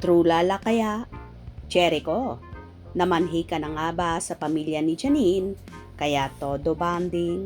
True lala kaya? Jericho, namanhi ka na nga ba sa pamilya ni Janine? Kaya todo bonding?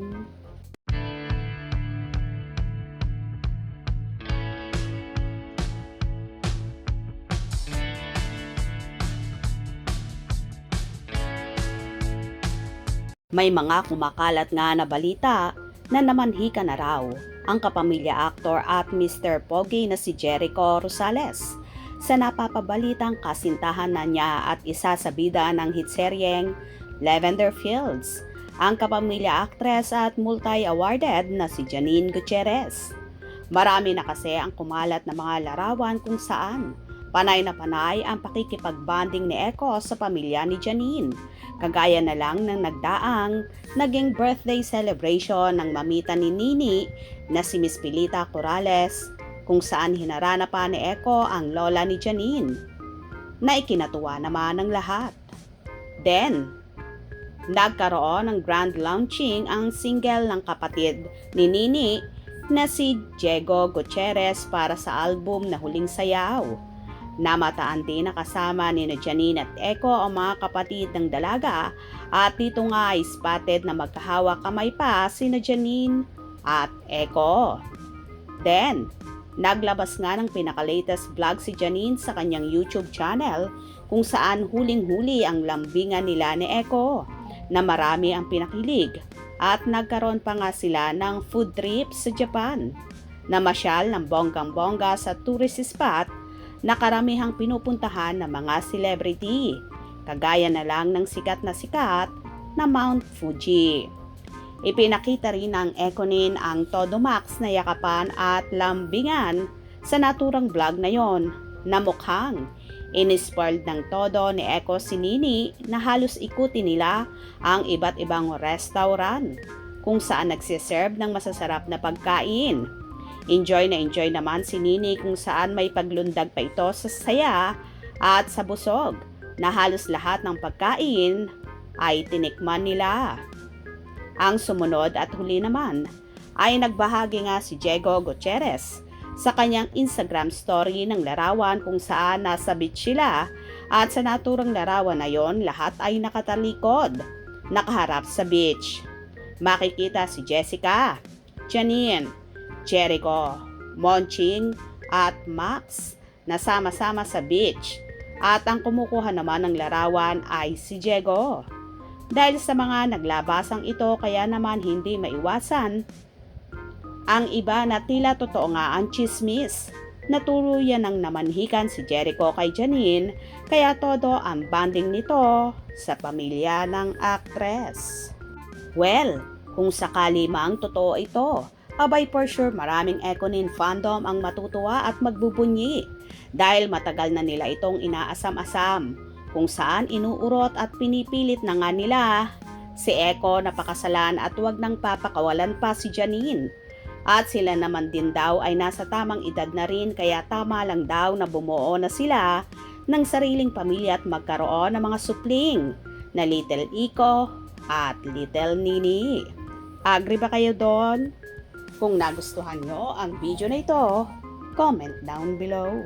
May mga kumakalat nga na balita na namanhi ka na raw ang kapamilya actor at Mr. Pogi na si Jericho Rosales sa napapabalitang kasintahan na niya at isa sa bida ng hitseryeng Lavender Fields, ang kapamilya actress at multi-awarded na si Janine Gutierrez. Marami na kasi ang kumalat na mga larawan kung saan panay na panay ang pakikipagbanding ni Echo sa pamilya ni Janine. Kagaya na lang ng nagdaang naging birthday celebration ng mamita ni Nini na si Miss Pilita Corrales, kung saan hinarana pa ni Echo ang lola ni Janine, na ikinatuwa naman ng lahat. Then, nagkaroon ng grand launching ang single ng kapatid ni Nini na si Diego Gutierrez para sa album na Huling Sayaw. Namataan din na kasama ni Janine at Echo ang mga kapatid ng dalaga at dito nga ay spotted na magkahawak kamay pa sina Janine at Echo. Then, naglabas nga ng pinaka-latest vlog si Janine sa kanyang YouTube channel kung saan huling-huli ang lambingan nila ni Echo na marami ang pinakilig at nagkaroon pa nga sila ng food trip sa Japan. Namasyal ng bonggang-bongga sa tourist spot na karamihang pinupuntahan ng mga celebrity, kagaya na lang ng sikat na Mount Fuji. Ipinakita rin ng Econin ang Todo Max na yakapan at lambingan sa naturang vlog na yon, na mukhang inispoiled ng todo ni Echo si Nini na halos ikutin nila ang iba't ibang restaurant kung saan nagsiserve ng masasarap na pagkain. Enjoy na enjoy naman si Nini kung saan may paglundag pa ito sa saya at sa busog na halos lahat ng pagkain ay tinikman nila. Ang sumunod at huli naman ay nagbahagi nga si Diego Gutierrez sa kanyang Instagram story ng larawan kung saan nasa beach sila at sa naturang larawan na yon lahat ay nakatalikod, nakaharap sa beach. Makikita si Jessica, Janine, Jericho, Monching at Max na sama-sama sa beach at ang kumukuha naman ng larawan ay si Diego. Dahil sa mga naglabasang ito kaya naman hindi maiwasan ang iba na tila totoo nga ang chismis na tuluyan ng namanhikan si Jericho kay Janine kaya todo ang banding nito sa pamilya ng actress. Well, kung sakali mang totoo ito, abay for sure maraming Econin fandom ang matutuwa at magbubunyi dahil matagal na nila itong inaasam-asam kung saan inuurot at pinipilit na nga nila si Echo na pakasalan at wag nang papakawalan pa si Janine. At sila naman din daw ay nasa tamang edad na rin kaya tama lang daw na bumuo na sila ng sariling pamilya at magkaroon ng mga supling na Little Iko at Little Nini. Agree ba kayo doon? Kung nagustuhan nyo ang video na ito, comment down below.